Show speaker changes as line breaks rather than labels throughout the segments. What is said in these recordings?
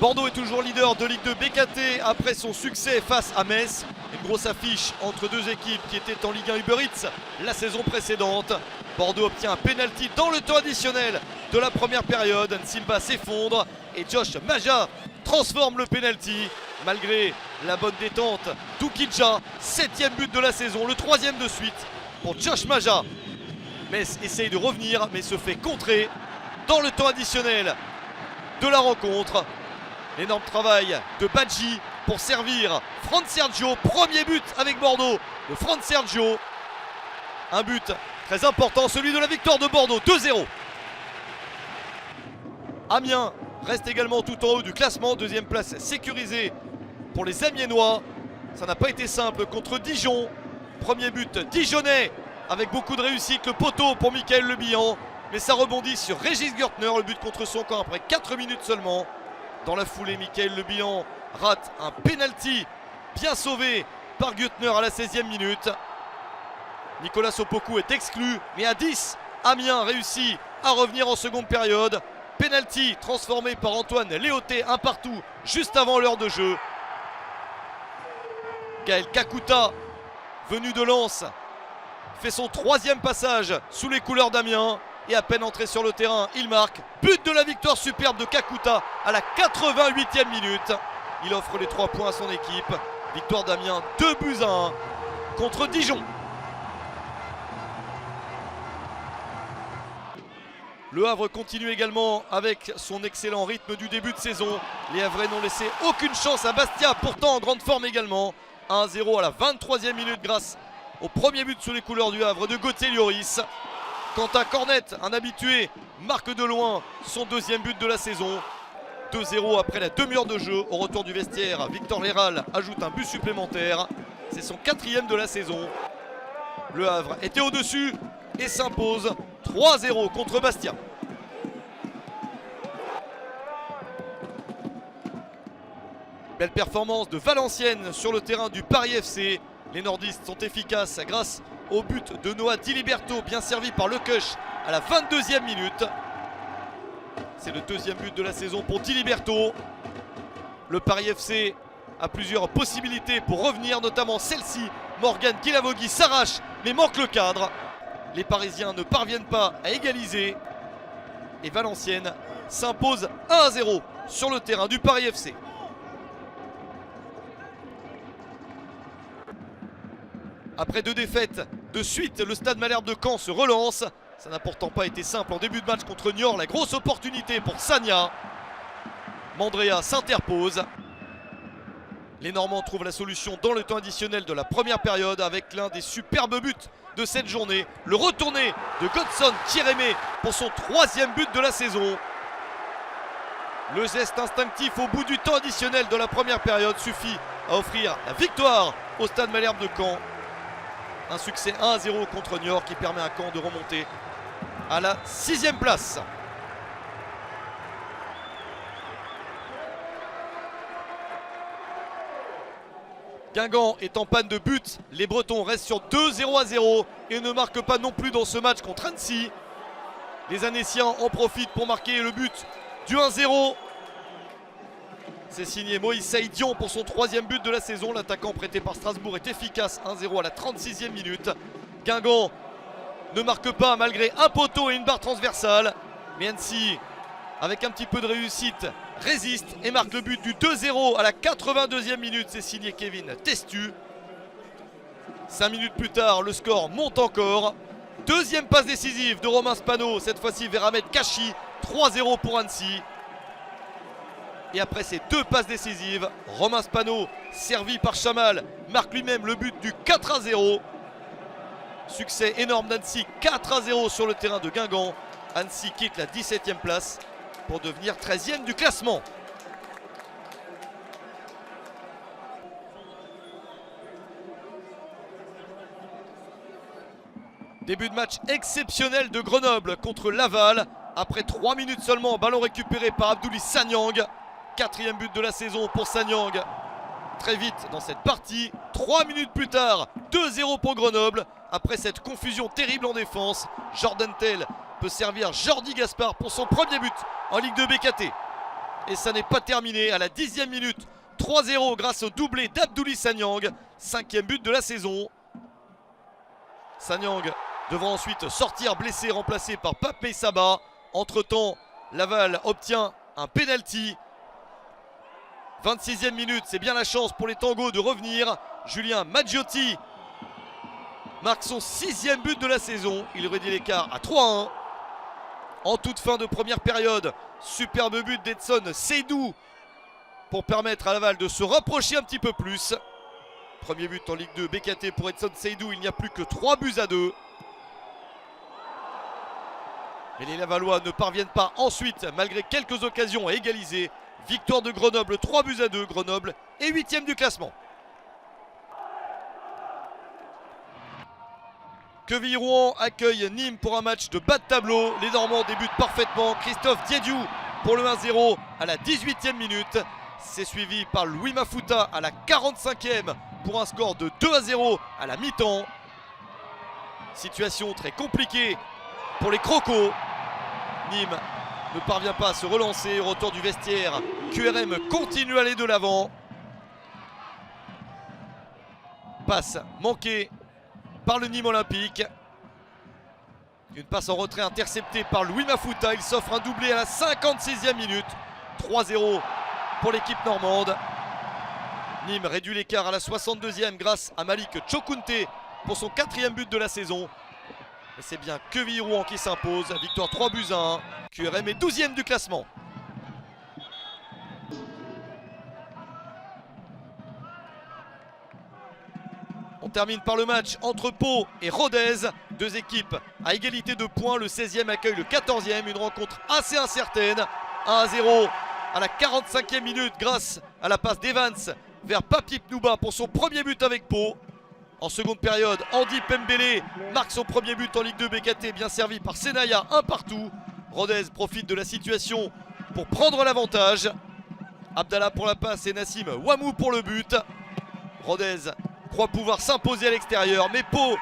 Bordeaux est toujours leader de Ligue 2 BKT après son succès face à Metz. Une grosse affiche entre deux équipes qui étaient en Ligue 1 Uber Eats la saison précédente. Bordeaux obtient un penalty dans le temps additionnel de la première période. Nsimba s'effondre et Josh Maja transforme le penalty malgré la bonne détente d'Oukidja. 7e but de la saison, le 3e de suite pour Josh Maja. Metz essaye de revenir mais se fait contrer dans le temps additionnel de la rencontre. L'énorme travail de Badji pour servir Fran Sergio. Premier but avec Bordeaux de Fran Sergio. Un but très important, celui de la victoire de Bordeaux, 2-0. Amiens reste également tout en haut du classement. Deuxième place sécurisée pour les Amiénois. Ça n'a pas été simple contre Dijon. Premier but dijonnais avec beaucoup de réussite. Le poteau pour Michael Le Bihan. Mais ça rebondit sur Régis Gürtner. Le but contre son camp après 4 minutes seulement. Dans la foulée, Michael Le Bihan rate un penalty bien sauvé par Gürtner à la 16e minute. Nicolas Opoku est exclu, mais à 10, Amiens réussit à revenir en seconde période. Penalty transformé par Antoine Léoté, un partout juste avant l'heure de jeu. Gaël Kakuta, venu de Lens, fait son 3e passage sous les couleurs d'Amiens. Et à peine entré sur le terrain, il marque. But de la victoire superbe de Kakuta à la 88e minute. Il offre les 3 points à son équipe. Victoire d'Amiens 2-1 contre Dijon. Le Havre continue également avec son excellent rythme du début de saison. Les Havrais n'ont laissé aucune chance à Bastia, pourtant en grande forme également. 1-0 à la 23e minute grâce au premier but sous les couleurs du Havre de Gauthier Lloris. Quentin Cornet, un habitué, marque de loin son 2e but de la saison. 2-0 après la demi-heure de jeu. Au retour du vestiaire, Victor Léral ajoute un but supplémentaire. C'est son 4e de la saison. Le Havre était au-dessus et s'impose 3-0 contre Bastia. Belle performance de Valenciennes sur le terrain du Paris FC. Les nordistes sont efficaces grâce au but de Noah Diliberto, bien servi par Lecuch à la 22e minute. C'est le 2e but de la saison pour Diliberto. Le Paris FC a plusieurs possibilités pour revenir, notamment celle-ci. Morgan Guilavogui s'arrache mais manque le cadre. Les Parisiens ne parviennent pas à égaliser. Et Valenciennes s'impose 1-0 sur le terrain du Paris FC. Après 2 défaites de suite, le Stade Malherbe de Caen se relance. Ça n'a pourtant pas été simple en début de match contre Niort. La grosse opportunité pour Sagna. Mandrea s'interpose. Les Normands trouvent la solution dans le temps additionnel de la première période avec l'un des superbes buts de cette journée. Le retourné de Godson Thierémé pour son 3e but de la saison. Le geste instinctif au bout du temps additionnel de la première période suffit à offrir la victoire au Stade Malherbe de Caen. Un succès 1-0 contre Niort qui permet à Caen de remonter à la 6e place. Guingamp est en panne de but. Les Bretons restent sur 2-0 et ne marquent pas non plus dans ce match contre Annecy. Les Annéciens en profitent pour marquer le but du 1-0. C'est signé Moïse Saïdion pour son 3e but de la saison. L'attaquant prêté par Strasbourg est efficace. 1-0 à la 36e minute. Guingamp ne marque pas malgré un poteau et une barre transversale. Mais Annecy, avec un petit peu de réussite, résiste et marque le but du 2-0 à la 82e minute. C'est signé Kevin Testu. 5 minutes plus tard, le score monte encore. 2e passe décisive de Romain Spano, cette fois-ci vers Ahmed Kachi. 3-0 pour Annecy. Et après ces 2 passes décisives, Romain Spano, servi par Chamal, marque lui-même le but du 4-0. Succès énorme d'Annecy, 4-0 sur le terrain de Guingamp. Annecy quitte la 17e place pour devenir 13e du classement. Début de match exceptionnel de Grenoble contre Laval. Après 3 minutes seulement, ballon récupéré par Abdoulaye Sanyang. 4e but de la saison pour Sanyang. Très vite dans cette partie. 3 minutes plus tard, 2-0 pour Grenoble. Après cette confusion terrible en défense, Jordan Tell peut servir Jordi Gaspard pour son premier but en Ligue 2 BKT. Et ça n'est pas terminé à la 10e minute. 3-0 grâce au doublé d'Abdoulaye Sanyang. 5e but de la saison. Sanyang devant ensuite sortir blessé, remplacé par Papé Saba. Entre-temps, Laval obtient un penalty. 26e minute, c'est bien la chance pour les Tangos de revenir. Julien Maggiotti marque son 6e but de la saison. Il réduit l'écart à 3-1. En toute fin de première période, superbe but d'Edson Seydou pour permettre à Laval de se rapprocher un petit peu plus. Premier but en Ligue 2, BKT pour Edson Seydou. Il n'y a plus que 3-2. Mais les Lavallois ne parviennent pas ensuite, malgré quelques occasions, à égaliser. Victoire de Grenoble, 3-2. Grenoble est 8e du classement. Quevilly-Rouen accueille Nîmes pour un match de bas de tableau. Les Normands débutent parfaitement. Christophe Diédiou pour le 1-0 à la 18e minute. C'est suivi par Louis Mafuta à la 45e pour un score de 2-0 à la mi-temps. Situation très compliquée pour les Crocos. Nîmes ne parvient pas à se relancer. Au retour du vestiaire, QRM continue à aller de l'avant. Passe manquée par le Nîmes Olympique. Une passe en retrait interceptée par Louis Mafuta. Il s'offre un doublé à la 56e minute. 3-0 pour l'équipe normande. Nîmes réduit l'écart à la 62e grâce à Malik Chokunte pour son 4e but de la saison. Et c'est bien Quevilly-Rouen qui s'impose. Victoire 3-1. QRM est 12e du classement. On termine par le match entre Pau et Rodez. Deux équipes à égalité de points. Le 16e accueille le 14e. Une rencontre assez incertaine. 1-0 à la 45e minute grâce à la passe d'Evans vers Papi Pnouba pour son premier but avec Pau. En seconde période, Andy Pembele marque son premier but en Ligue 2 BKT, bien servi par Senaya, un partout. Rodez profite de la situation pour prendre l'avantage. Abdallah pour la passe et Nassim Ouamou pour le but. Rodez croit pouvoir s'imposer à l'extérieur, mais Pau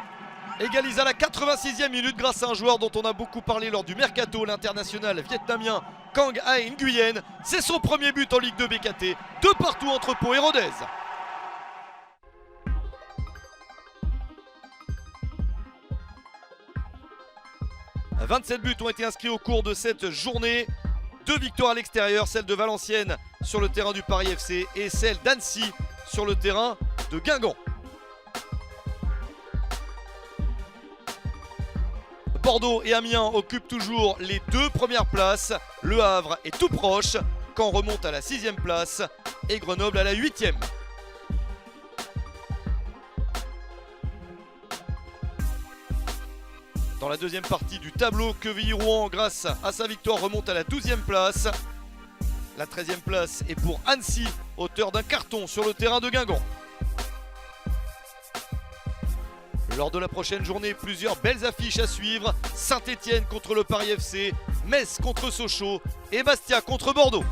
égalise à la 86e minute grâce à un joueur dont on a beaucoup parlé lors du Mercato, l'international vietnamien Kang Ae Nguyen. C'est son premier but en Ligue 2 BKT, 2 partout entre Pau et Rodez. 27 buts ont été inscrits au cours de cette journée. 2 victoires à l'extérieur, celle de Valenciennes sur le terrain du Paris FC et celle d'Annecy sur le terrain de Guingamp. Bordeaux et Amiens occupent toujours les 2 premières places. Le Havre est tout proche. Caen remonte à la 6e place et Grenoble à la 8e. Dans la deuxième partie du tableau, Quevilly-Rouen, grâce à sa victoire, remonte à la 12e place. La 13e place est pour Annecy, auteur d'un carton sur le terrain de Guingamp. Lors de la prochaine journée, plusieurs belles affiches à suivre. Saint-Etienne contre le Paris FC, Metz contre Sochaux et Bastia contre Bordeaux.